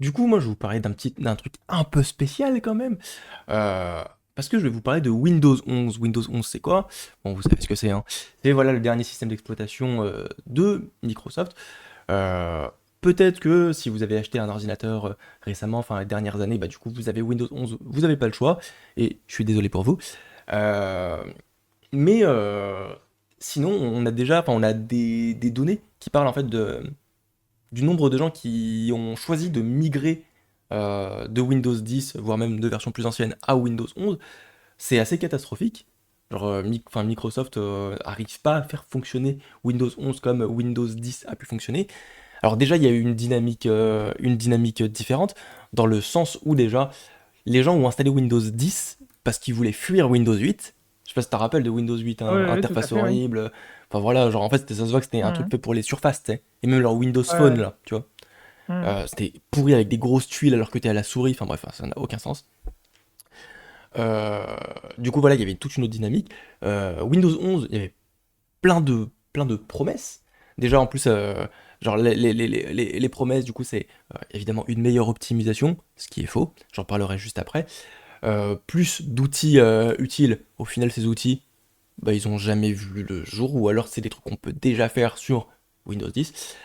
Du coup, moi, je vais vous parler d'un truc un peu spécial quand même. Euh, Parce que je vais vous parler de Windows 11. Windows 11, c'est quoi? Bon, vous savez ce que c'est, hein. C'est voilà le dernier système d'exploitation de Microsoft. Euh, Peut-être que si vous avez acheté un ordinateur récemment, enfin les dernières années, bah du coup vous avez Windows 11, vous n'avez pas le choix. Et je suis désolé pour vous. Euh, mais sinon, on a des données qui parlent en fait du nombre de gens qui ont choisi de migrer de Windows 10, voire même de versions plus anciennes, à Windows 11. C'est assez catastrophique. Genre, Microsoft arrive pas à faire fonctionner Windows 11 comme Windows 10 a pu fonctionner. Alors déjà, il y a eu une dynamique différente, dans le sens où déjà, les gens ont installé Windows 10 parce qu'ils voulaient fuir Windows 8. Je sais pas si tu te rappelles de Windows 8, Oui, hein, oui, tout à interface fait, oui. horrible. Enfin voilà, genre en fait, ça se voit que c'était un truc Mhm. fait pour les surfaces, tu sais. Et même leur Windows Ouais, Phone, ouais. là, tu vois. Mhm. C'était pourri avec des grosses tuiles alors que t'es à la souris, enfin bref, ça n'a aucun sens. Euh, du coup, voilà, il y avait toute une autre dynamique. Windows 11, il y avait plein de promesses. Déjà, en plus, genre, les promesses, du coup, c'est évidemment une meilleure optimisation, ce qui est faux, j'en parlerai juste après. Plus d'outils utiles. Au final, ces outils, bah, ils ont jamais vu le jour, ou alors c'est des trucs qu'on peut déjà faire sur Windows 10.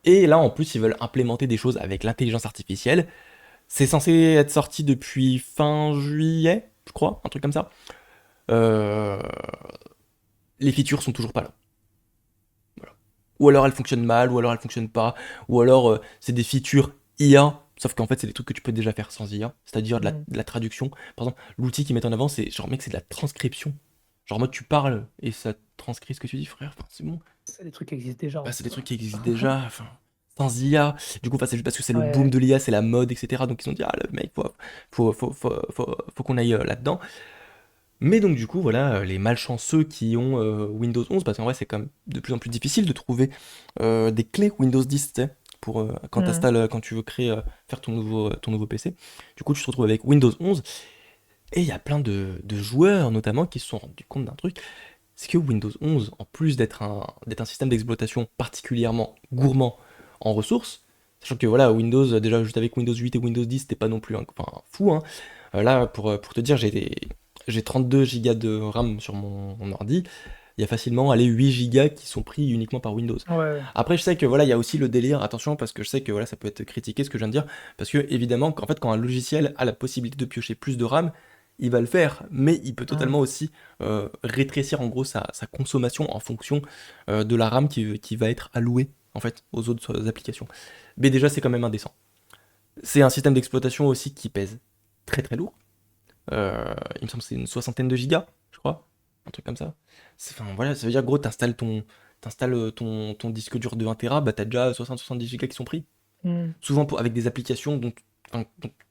Et là, en plus, ils veulent implémenter des choses avec l'intelligence artificielle. C'est censé être sorti depuis fin juillet, je crois, un truc comme ça. Euh, les features sont toujours pas là. Voilà. Ou alors elles fonctionnent mal, ou alors elles fonctionnent pas, ou alors c'est des features IA, sauf qu'en fait c'est des trucs que tu peux déjà faire sans IA, c'est-à-dire Mhm. de la traduction. Par exemple, l'outil qu'ils mettent en avant, c'est genre mec, c'est de la transcription. Genre en mode tu parles et ça transcrit ce que tu dis, frère. Enfin, c'est bon. C'est des trucs qui existent déjà Bah, en c'est des soi. trucs qui existent déjà. Enfin, sans IA. Du coup, enfin, c'est juste parce que c'est le boom Ouais. de l'IA, c'est la mode, etc. Donc ils ont dit, ah le mec, faut qu'on aille là-dedans. Mais donc du coup, voilà, les malchanceux qui ont Windows 11, parce qu'en vrai c'est quand même de plus en plus difficile de trouver des clés Windows 10, tu sais, pour Mhm. quand tu veux créer, faire ton nouveau PC. Du coup, tu te retrouves avec Windows 11, et il y a plein de joueurs notamment qui se sont rendus compte d'un truc, c'est que Windows 11, en plus d'être un système d'exploitation particulièrement gourmand en ressources, sachant que voilà, Windows, déjà juste avec Windows 8 et Windows 10, c'était pas non plus enfin, fou, hein. Là, pour te dire, j'ai 32 Go de RAM sur mon ordi. Il y a facilement allez, 8 Go qui sont pris uniquement par Windows. Ouais. Après, je sais que voilà, il y a aussi le délire, attention, parce que je sais que voilà, ça peut être critiqué ce que je viens de dire, parce que évidemment, qu'en fait, quand un logiciel a la possibilité de piocher plus de RAM, il va le faire, mais il peut Mhm. totalement aussi rétrécir en gros sa consommation en fonction de la RAM qui va être allouée en fait aux autres applications. Mais déjà, c'est quand même indécent. C'est un système d'exploitation aussi qui pèse très très lourd. Il me semble que c'est une soixantaine de gigas, je crois. Un truc comme ça. Enfin, voilà, ça veut dire, gros, t'installes ton disque dur de 1 Tera, bah t'as déjà 60-70 gigas qui sont pris. Mhm. Souvent avec des applications dont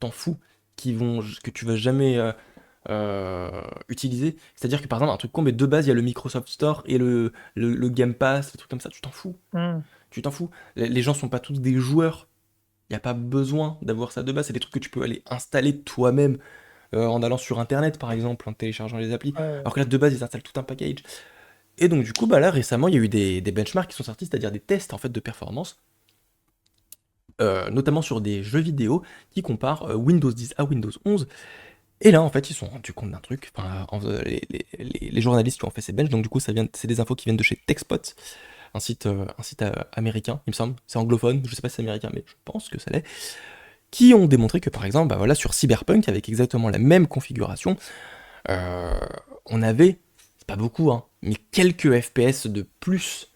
t'en fous, que tu vas jamais utiliser. C'est-à-dire que par exemple, un truc con, mais de base, il y a le Microsoft Store et le Game Pass, des trucs comme ça, tu t'en fous. Mhm. Tu t'en fous. Les gens sont pas tous des joueurs. Il n'y a pas besoin d'avoir ça de base. C'est des trucs que tu peux aller installer toi-même en allant sur internet par exemple, en téléchargeant les applis. Ouais. Alors que là de base ils installent tout un package. Et donc du coup bah là récemment il y a eu des benchmarks qui sont sortis, c'est-à-dire des tests en fait de performance, notamment sur des jeux vidéo qui comparent Windows 10 à Windows 11. Et là en fait ils se sont rendus compte d'un truc, enfin, les journalistes qui ont fait ces benches, donc du coup c'est des infos qui viennent de chez TechSpot, un site américain il me semble, c'est anglophone, je sais pas si c'est américain mais je pense que ça l'est, qui ont démontré que par exemple bah voilà, sur Cyberpunk avec exactement la même configuration, euh, on avait, c'est pas beaucoup, hein, mais quelques FPS de plus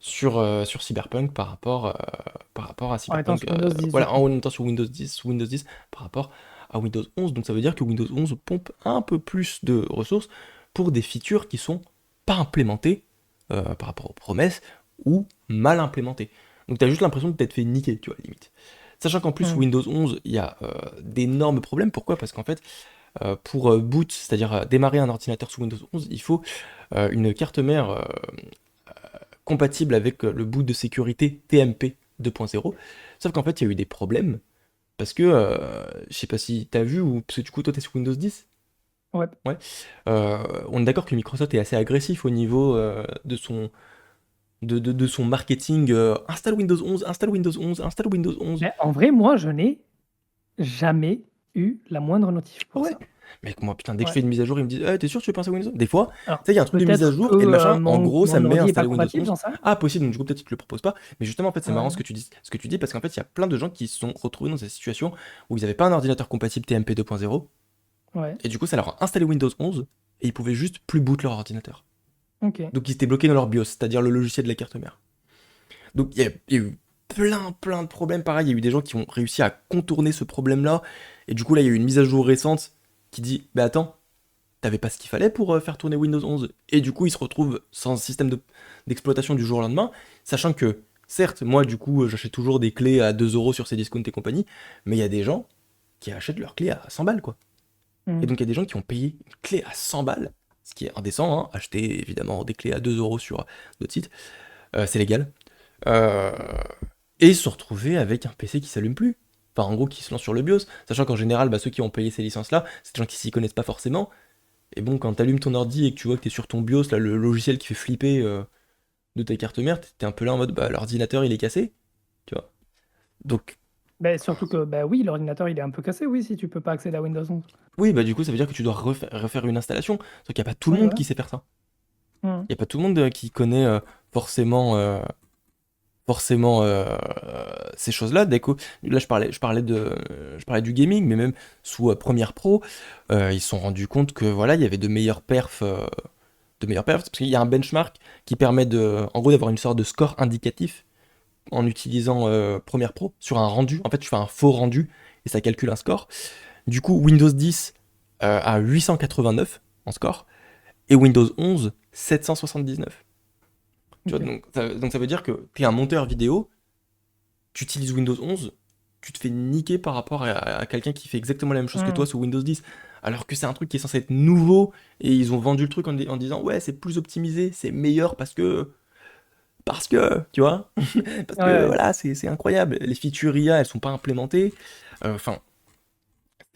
sur Cyberpunk par rapport à En étant Cyberpunk. sur Windows 10 du Voilà, coup. en étant sur Windows 10 par rapport à Windows 11. Donc ça veut dire que Windows 11 pompe un peu plus de ressources pour des features qui sont pas implémentées par rapport aux promesses ou mal implémentées. Donc t'as juste l'impression de t'être fait niquer, tu vois, limite. Sachant qu'en plus Mhm. Windows 11, il y a d'énormes problèmes. Pourquoi? Parce qu'en fait, pour boot, c'est-à-dire démarrer un ordinateur sous Windows 11, il faut une carte mère compatible avec le boot de sécurité TMP 2.0. Sauf qu'en fait, il y a eu des problèmes parce que, je sais pas si t'as vu ou parce que du coup, toi, t'es sur Windows 10. Ouais. Ouais. On est d'accord que Microsoft est assez agressif au niveau de son marketing. Installe Windows 11, installe Windows 11, installe Windows 11. Mais en vrai, moi, je n'ai jamais eu la moindre notif Ah pour ouais. ça. Mec, moi, putain, dès que je Ouais. fais une mise à jour, ils me disent T'es sûr que tu veux passer à Windows 11 Des fois, tu Alors, sais, il y a un truc de mise à peut-être jour et le que machin, en gros, ça me met à ordi est pas installer Windows compatible, 11. j'en sais rien. Ah, possible, donc du coup, peut-être qu'ils te le proposent pas. Mais justement, en fait, c'est marrant Ouais. ce que tu dis, parce qu'en fait, il y a plein de gens qui se sont retrouvés dans cette situation où ils n'avaient pas un ordinateur compatible TMP 2.0, Ouais. et du coup, ça leur a installé Windows 11, et ils pouvaient juste plus boot leur ordinateur. Ok. Donc, ils étaient bloqués dans leur BIOS, c'est-à-dire le logiciel de la carte mère. Donc, il y a eu plein de problèmes. Pareil, il y a eu des gens qui ont réussi à contourner ce problème-là, et du coup, là, il y a eu une mise à jour récente qui dit bah attends, t'avais pas ce qu'il fallait pour faire tourner Windows 11. Et du coup, ils se retrouvent sans système d'exploitation du jour au lendemain, sachant que, certes, moi, du coup, j'achète toujours des clés à 2 € sur Cdiscount et compagnie, mais il y a des gens qui achètent leurs clés à 100 balles, quoi. Et donc, il y a des gens qui ont payé une clé à 100 balles, ce qui est indécent, hein. Acheter, évidemment, des clés à 2 € sur d'autres sites, c'est légal. Euh, et ils se sont retrouvés avec un PC qui s'allume plus. Enfin, en gros, qui se lance sur le BIOS, sachant qu'en général, bah, ceux qui ont payé ces licences-là, c'est des gens qui s'y connaissent pas forcément. Et bon, quand t'allumes ton ordi et que tu vois que t'es sur ton BIOS, là, le logiciel qui fait flipper de ta carte mère, t'es un peu là en mode, bah, l'ordinateur, il est cassé, tu vois. Donc, Bah, surtout que, bah oui, l'ordinateur, il est un peu cassé, oui, si tu peux pas accéder à Windows 11. oui, bah, du coup, ça veut dire que tu dois refaire une installation. Sauf qu'il n'y a pas tout le Oui, monde voilà. qui sait faire ça. Mhm. Il n'y a pas tout le monde qui connaît forcément, ces choses-là. Là, je parlais du gaming, mais même sous Premiere Pro, ils se sont rendus compte que voilà, il y avait de meilleures perfs. Parce qu'il y a un benchmark qui permet en gros, d'avoir une sorte de score indicatif en utilisant Premiere Pro sur un rendu. En fait, tu fais un faux rendu et ça calcule un score. Du coup, Windows 10 a 889 en score et Windows 11 779. Tu Ok. vois, donc ça veut dire que tu es un monteur vidéo, tu utilises Windows 11, tu te fais niquer par rapport à quelqu'un qui fait exactement la même chose que toi Mhm. sous Windows 10. Alors que c'est un truc qui est censé être nouveau et ils ont vendu le truc en disant ouais, c'est plus optimisé, c'est meilleur parce que, tu vois, parce Ouais, que ouais. voilà, c'est incroyable. Les features IA, elles sont pas implémentées. Enfin,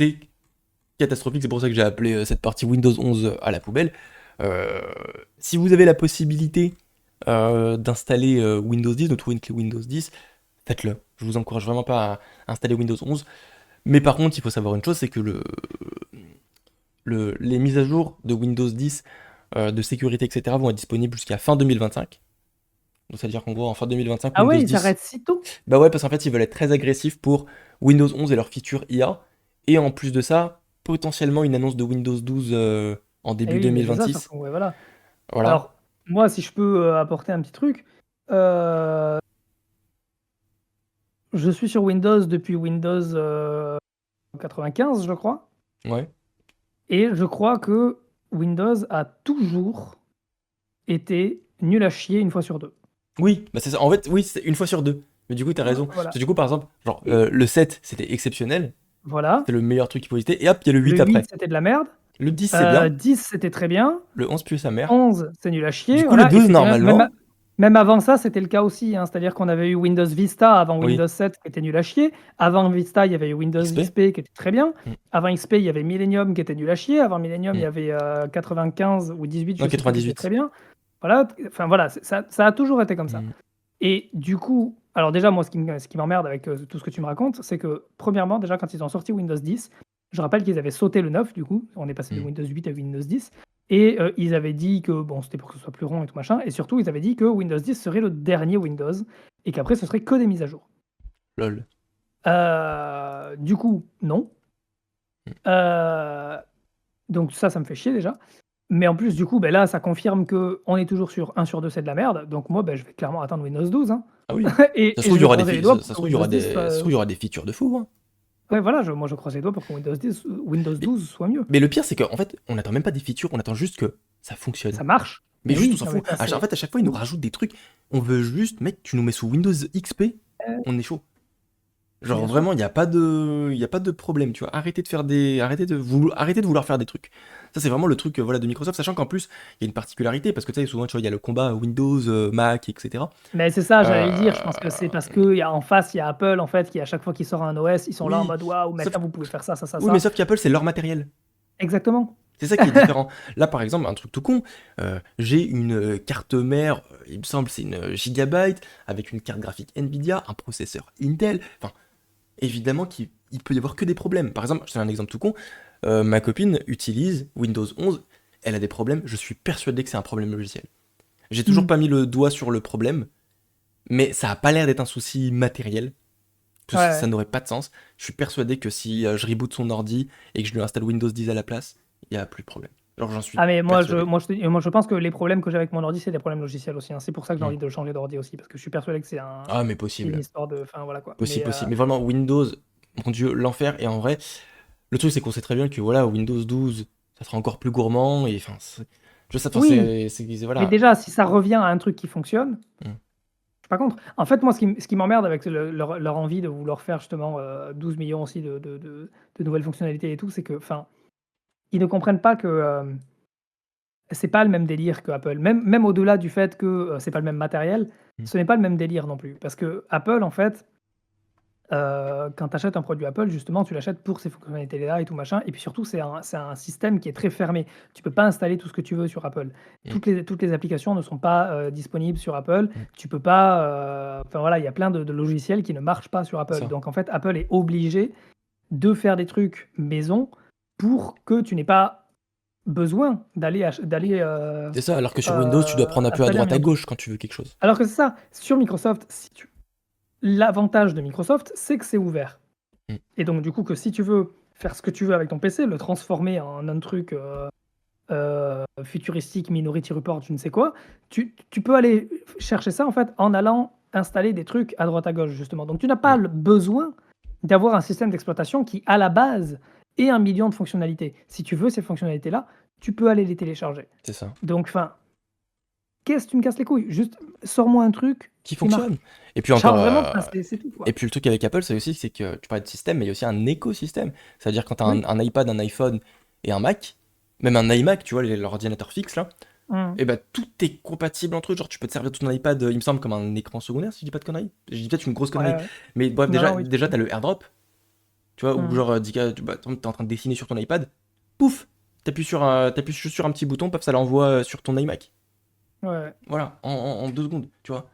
c'est catastrophique. C'est pour ça que j'ai appelé cette partie Windows 11 à la poubelle. Euh, Si vous avez la possibilité d'installer Windows 10, de trouver une clé Windows 10, faites-le. Je vous encourage vraiment pas à installer Windows 11. Mais par contre, il faut savoir une chose, c'est que les mises à jour de Windows 10, de sécurité, etc., vont être disponibles jusqu'à fin 2025. Donc, ça veut dire qu'en gros, en fin 2025, Ah Windows ouais, il 10. s'arrête si tôt? Bah ouais, parce qu'en fait, ils veulent être très agressifs pour Windows 11 et leurs features IA. Et en plus de ça, potentiellement une annonce de Windows 12 en Eh début oui, mais c'est ça 2026. surtout, ouais, voilà. Voilà. Alors, moi, si je peux apporter un petit truc, euh, je suis sur Windows depuis Windows 95, je crois, Ouais. et je crois que Windows a toujours été nul à chier une fois sur deux. Oui, bah c'est ça. En fait, oui, c'est une fois sur deux. Mais du coup, t'as raison. Parce Voilà. que du coup, par exemple, genre, Et le 7, c'était exceptionnel. voilà. C'était le meilleur truc qui pouvait exister. Et hop, il y a le Le 8 8, après. c'était de la merde. Le 10, c'est bien. 10, c'était très bien. Le 11 pue sa mère. 11, c'est nul à Du chier. coup, le Voilà. Et 12, c'était normalement. même avant ça, c'était le cas aussi, hein. C'est-à-dire qu'on avait eu Windows Vista avant Oui. Windows 7 qui était nul à chier. Avant Vista, il y avait eu Windows XP. XP qui était très bien. Mm. Avant XP, il y avait Millennium qui était nul à chier. Avant Millennium, il y Mm. avait 95 ou 18, Non, je sais plus, qui était très 98. bien. Voilà. Enfin voilà, ça a toujours été comme ça. Mm. Et du coup, alors déjà, moi, ce qui m'emmerde avec tout ce que tu me racontes, c'est que, premièrement, déjà, quand ils ont sorti Windows 10, je rappelle qu'ils avaient sauté le 9, du coup, on est passé de Mm. Windows 8 à Windows 10, et ils avaient dit que, bon, c'était pour que ce soit plus rond et tout machin, et surtout, ils avaient dit que Windows 10 serait le dernier Windows, et qu'après, ce serait que des mises à jour. Lol. Du coup, non. Mm. Donc ça me fait chier déjà. Mais en plus, du coup, ben là, ça confirme qu'on est toujours sur 1 sur 2, c'est de la merde. Donc moi, ben, je vais clairement attendre Windows 12. Hein. Ah oui. Et Ça se je trouve, il y vais aura des, croiser les fi- doigts ça pour se que trouve, il y aura Windows 10 des, ça se soit... trouve, il y aura des features de fou, hein. Ouais, voilà, moi je croise les doigts pour que Windows Mais, 12 soit mieux. mais le pire, c'est qu'en fait, on n'attend même pas des features, on attend juste que ça fonctionne. Ça marche. Mais Mais juste, on oui, s'en non, mais fout. ça, En fait, à chaque fois, ils nous rajoutent des trucs. On veut juste, mec, tu nous mets sous Windows XP, on est chaud. Genre bien sûr. vraiment, il n'y a pas de problème, tu vois. Arrêtez de vouloir faire des trucs. Ça, c'est vraiment le truc voilà, de Microsoft, sachant qu'en plus, il y a une particularité, parce que tu sais, souvent, tu vois, il y a le combat Windows, Mac, etc. Mais c'est ça, j'allais Euh, dire. Je pense que c'est parce qu'en face, il y a Apple, en fait, qui à chaque fois qu'il sort un OS, ils sont là en Oui, mode waouh, sauf, maintenant vous pouvez faire ça, ça, ça, oui, mais ça. sauf qu'Apple, c'est leur matériel. Exactement. C'est ça qui est différent. Là, par exemple, un truc tout con, j'ai une carte mère, il me semble, c'est une Gigabyte, avec une carte graphique Nvidia, un processeur Intel. Enfin, évidemment qu'il il peut y avoir que des problèmes. Par exemple, je te donne un exemple tout con, ma copine utilise Windows 11, elle a des problèmes, je suis persuadé que c'est un problème logiciel. J'ai toujours Hmm. pas mis le doigt sur le problème, mais ça a pas l'air d'être un souci matériel, que Ouais, ça ouais. n'aurait pas de sens. Je suis persuadé que si je reboot son ordi et que je lui installe Windows 10 à la place, il y a plus de problème. Alors j'en suis Ah mais persuadé. moi je pense que les problèmes que j'ai avec mon ordi, c'est des problèmes logiciels aussi, hein. C'est pour ça que j'ai Hmm. envie de changer d'ordi aussi, parce que je suis persuadé que Ah mais c'est une possible, histoire de enfin voilà quoi. possible, possible. Mais vraiment Windows, mon Dieu, l'enfer. Et en vrai, le truc c'est qu'on sait très bien que voilà Windows 12, ça sera encore plus gourmand et enfin, je sais, enfin Oui, mais voilà. déjà si ça revient à un truc qui fonctionne, Hmm. je suis pas contre. En fait, moi ce qui m'emmerde avec leur envie de vouloir faire justement, 12 millions aussi de nouvelles fonctionnalités et tout, c'est que enfin, ils ne comprennent pas que, c'est pas le même délire que Apple. Même au-delà du fait que, c'est pas le même matériel, Hmm. ce n'est pas le même délire non plus. Parce que Apple en fait, quand tu achètes un produit Apple, justement, tu l'achètes pour ces fonctionnalités-là et tout machin et puis surtout c'est un système qui est très fermé. Tu peux pas installer tout ce que tu veux sur Apple. Hmm. Toutes les applications ne sont pas, disponibles sur Apple. Hmm. Tu peux pas, enfin voilà, il y a plein de logiciels qui ne marchent pas sur C'est Apple. ça. Donc en fait, Apple est obligé de faire des trucs maison pour que tu n'aies pas besoin C'est ça, alors que sur Windows, tu dois prendre un peu à installer un droite à million de trucs. gauche quand tu veux quelque chose. Alors que c'est ça, sur Microsoft, l'avantage de Microsoft, c'est que c'est ouvert. Hmm. Et donc, du coup, que si tu veux faire ce que tu veux avec ton PC, le transformer en un truc futuristique, Minority Report, je ne sais quoi, tu peux aller chercher ça en fait en allant installer des trucs à droite à gauche, justement. Donc, tu n'as pas Hmm. le besoin d'avoir un système d'exploitation qui, à la base, ait 1 million de fonctionnalités. Si tu veux ces fonctionnalités-là, tu peux aller les télécharger. C'est ça. Donc, enfin, qu'est-ce que tu me casses les couilles? Juste, sors-moi un truc Qui qui marche. fonctionne. Et puis Genre encore, vraiment, enfin, c'est tout, et quoi. puis le truc avec Apple, c'est aussi c'est que tu parlais de système, mais il y a aussi un écosystème. C'est-à-dire quand tu as Oui. un iPad, un iPhone et un Mac, même un iMac, tu vois, l'ordinateur fixe là, Mmh. et bah tout est compatible entre eux. Genre tu peux te servir de ton iPad, il me semble, comme un écran secondaire, si je dis pas de conneries. Je dis peut-être une grosse Ouais, connerie. ouais. Mais bref, Non, déjà, non, oui, tu déjà peux. t'as le AirDrop, tu vois, ou Mmh. genre, t'es en train de dessiner sur ton iPad, pouf, t'appuies juste sur un petit bouton, paf, ça l'envoie sur ton iMac. Ouais, ouais. Voilà, en 2 secondes, tu vois.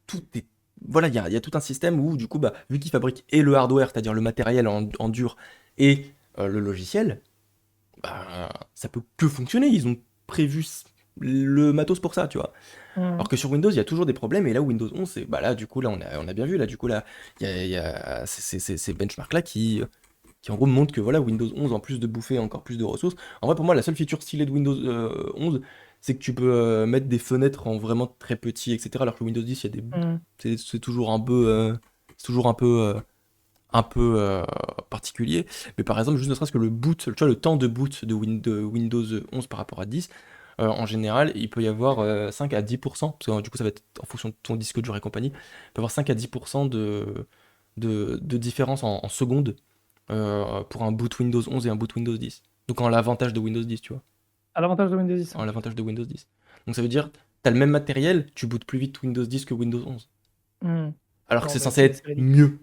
Tout est. Voilà, il y a tout un système où, du coup, bah, vu qu'ils fabriquent et le hardware, c'est-à-dire le matériel en dur, et le logiciel, bah, ça peut que fonctionner. Ils ont prévu le matos pour ça, tu vois. Mmh. Alors que sur Windows, il y a toujours des problèmes, et là, Windows 11, bah là, du coup, là, on a bien vu, là, du coup, là, il y a ces benchmarks-là qui, en gros, montrent que, voilà, Windows 11, en plus de bouffer encore plus de ressources, en vrai, pour moi, la seule feature stylée de Windows 11, c'est que tu peux mettre des fenêtres en vraiment très petit, etc. Alors que Windows 10, il y a des, Mmh. c'est toujours un peu, particulier. Mais par exemple, juste ne serait-ce que le boot, tu vois, le temps de boot de Windows 11 par rapport à 10, en général, il peut y avoir 5 à 10%, parce que du coup, ça va être en fonction de ton disque dur et compagnie, il peut y avoir 5 à 10% de différence en secondes pour un boot Windows 11 et un boot Windows 10. Donc en l'avantage de Windows 10, tu vois. À l'avantage de Windows 10, En ouais. l'avantage de Windows 10. Donc ça veut dire, t'as le même matériel, tu bootes plus vite Windows 10 que Windows 11. Mmh. Alors que Non, c'est bah, censé c'est être ridicule. mieux.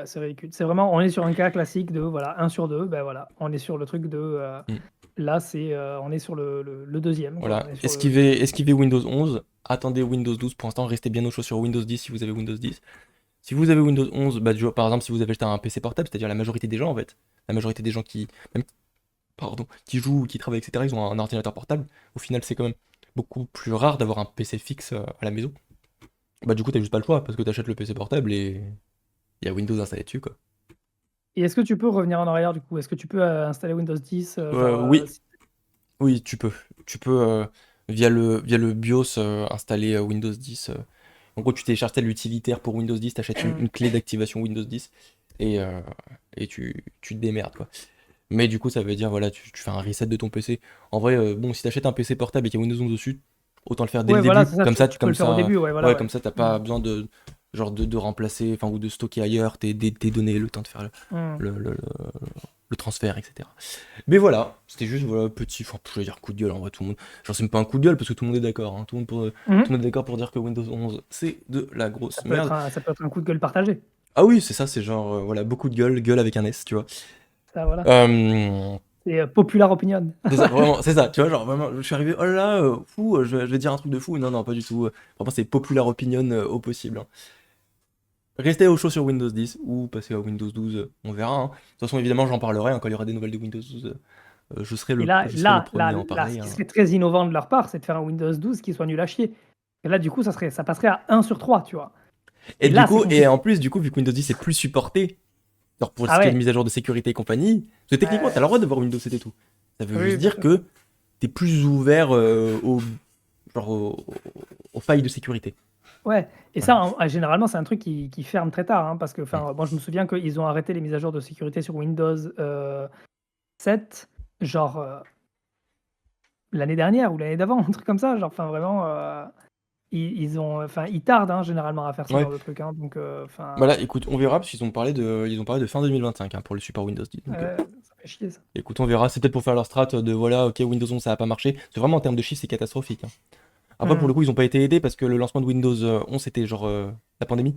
C'est ridicule. C'est vraiment on est sur un cas classique de voilà, 1 sur 2, ben voilà, on est sur le truc de, Mm. là c'est, on est sur le 2e quoi, on Voilà, est sur le esquivez Windows 11, attendez Windows 12, pour l'instant restez bien au chaud sur Windows 10 si vous avez Windows 10. Si vous avez Windows 11, bah, par exemple si vous avez acheté un PC portable, c'est-à-dire la majorité des gens en fait, la majorité des gens même, pardon, qui jouent, qui travaillent, etc., ils ont un ordinateur portable, au final c'est quand même beaucoup plus rare d'avoir un PC fixe à la maison. Bah du coup t'as juste pas le choix, parce que t'achètes le PC portable et il y a Windows installé dessus quoi. et est-ce que tu peux revenir en arrière du coup? Est-ce que tu peux, installer Windows 10, Oui, si oui, tu peux. Tu peux, via le BIOS, installer Windows 10. En gros, tu télécharges l'utilitaire pour Windows 10, t'achètes une, mmh. une clé d'activation Windows 10 et, tu te démerdes, quoi. Mais du coup, ça veut dire, voilà, tu fais un reset de ton PC. En vrai, bon, si t'achètes un PC portable et qu'il y a Windows 11 dessus, autant le faire dès le Ouais voilà, début. c'est ça, Comme tu ça, tu peux le faire au début, ouais, voilà, ouais, ouais. comme ça, t'as Mmh. pas besoin genre de remplacer, enfin, ou de stocker ailleurs tes données, le temps de faire Mmh. le, le, le- le transfert, etc. Mais voilà, c'était juste voilà, petit, enfin, je vais dire coup de gueule en vrai, tout le monde. Genre, c'est même pas un coup de gueule parce que tout le monde est d'accord. Hein. Tout le Mmh. monde est d'accord pour dire que Windows 11 c'est de la Ça grosse peut être merde. un coup de gueule partagé. Ah oui, c'est ça, c'est genre voilà, beaucoup de gueule, gueule avec un S, tu vois. Ça voilà. Euh, C'est popular opinion. C'est ça, vraiment, c'est ça, tu vois, genre vraiment, je suis arrivé, oh là là, fou, je vais dire un truc de fou. Non, non, pas du tout. Vraiment, c'est popular opinion au possible, hein. Restez au chaud sur Windows 10 ou passez à Windows 12, on verra, hein. De toute façon, évidemment, j'en parlerai hein, quand il y aura des nouvelles de Windows 12. Et là, Je serai le là, premier là, à en là, ce parler, qui hein. serait très innovant de leur part, c'est de faire un Windows 12 qui soit nul à chier. Et là, du coup, ça passerait à 1/3, tu vois. Et Et du là, c'est coup, et compliqué. en plus, du coup, vu que Windows 10 est plus supporté, genre pour Ah ce qui est de ouais, mise à jour de sécurité et compagnie, parce que techniquement, t'as le droit d'avoir Windows 7 et tout. Ça veut oui, juste bien dire sûr. que t'es plus ouvert genre, aux failles de sécurité. Ouais, et Voilà. ça, généralement, c'est un truc qui ferme très tard, hein, parce que, Mm. enfin, moi, je me souviens qu'ils ont arrêté les mises à jour de sécurité sur Windows 7, genre l'année dernière ou l'année d'avant, un truc comme ça. Genre, enfin, vraiment, ils tardent hein, généralement à faire ce Ouais. genre de truc. Hein, donc, enfin, Bah là, écoute, on verra parce ils ont parlé de fin 2025 hein, pour le support Windows 10. Donc, ça fait chier ça. écoute, on verra. C'est peut-être pour faire leur strat de voilà, ok, Windows 11 ça a pas marché. C'est vraiment en termes de chiffres, c'est catastrophique, hein. Après, pour Hmm, le coup, ils ont pas été aidés parce que le lancement de Windows 11 c'était genre la pandémie.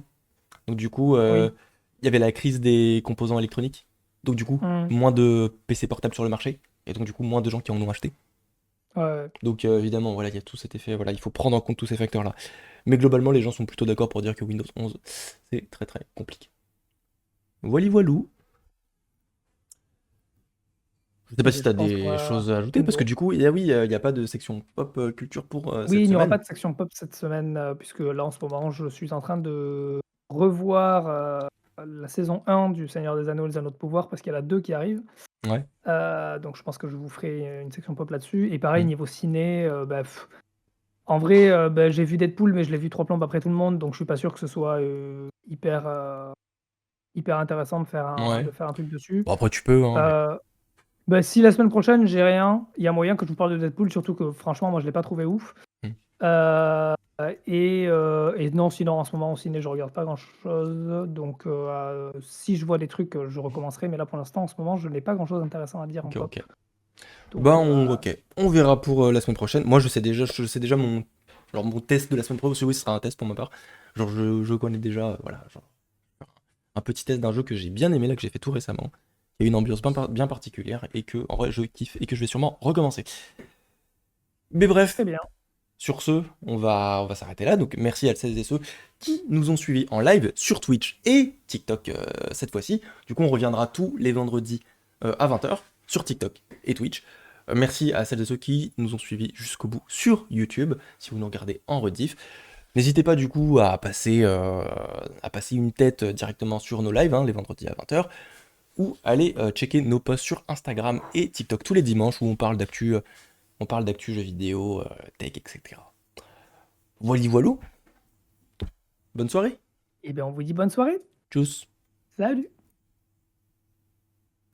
Donc, du coup, oui. il y avait la crise des composants électroniques. Donc, du coup, Hmm, moins de PC portables sur le marché. Et donc, du coup, moins de gens qui en ont acheté. ouais. Donc, évidemment, voilà, il y a tout cet effet. Voilà, il faut prendre en compte tous ces facteurs-là. Mais globalement, les gens sont plutôt d'accord pour dire que Windows 11 c'est très très compliqué. Voilà, voilou. Je sais pas Eh si ben, je t'as pense qu'on des va. choses à ajouter, parce que du coup, oui, il n'y a pas de section pop culture pour Oui, cette il n'y aura semaine. pas de section pop cette semaine, puisque là, en ce moment, je suis en train de revoir la saison 1 du Seigneur des Anneaux, les Anneaux de Pouvoir, parce qu'il y a la 2 qui arrive. Ouais. Donc je pense que je vous ferai une section pop là-dessus. Et pareil, Mm. niveau ciné, en vrai, bah, j'ai vu Deadpool, mais je l'ai vu 3 plombes après tout le monde, donc je suis pas sûr que ce soit hyper intéressant Ouais. de faire un truc dessus. Bon, après, tu peux, hein, mais. Heu, Bah, si la semaine prochaine j'ai rien, il y a moyen que je vous parle de Deadpool, surtout que franchement, moi je l'ai pas trouvé ouf. Mm. Heu et non, sinon en ce moment au ciné, je regarde pas grand-chose, donc si je vois des trucs, je recommencerai, mais là pour l'instant, en ce moment, je n'ai pas grand-chose d'intéressant à dire en Ok, pop. ok. Donc Ok. On verra pour la semaine prochaine. Moi, je sais déjà mon test de la semaine prochaine. Oui, ce sera un test pour ma part. Genre, je connais déjà, voilà, genre, un petit test d'un jeu que j'ai bien aimé, là, que j'ai fait tout récemment. Il y a une ambiance bien particulière et que, en vrai, je kiffe et que je vais sûrement recommencer. Mais très bref, bien. sur ce, on va s'arrêter là. Donc merci à celles et ceux qui nous ont suivis en live sur Twitch et TikTok cette fois-ci. Du coup, on reviendra tous les vendredis à 20h sur TikTok et Twitch. Merci à celles et ceux qui nous ont suivis jusqu'au bout sur YouTube, si vous nous regardez en rediff. N'hésitez pas du coup à passer une tête directement sur nos lives, hein, les vendredis à 20h, ou aller checker nos posts sur Instagram et TikTok tous les dimanches où on parle d'actu jeux vidéo, tech, etc. Voilà, voilou. Bonne soirée. Et bien, on vous dit bonne soirée. Tchuss. Salut!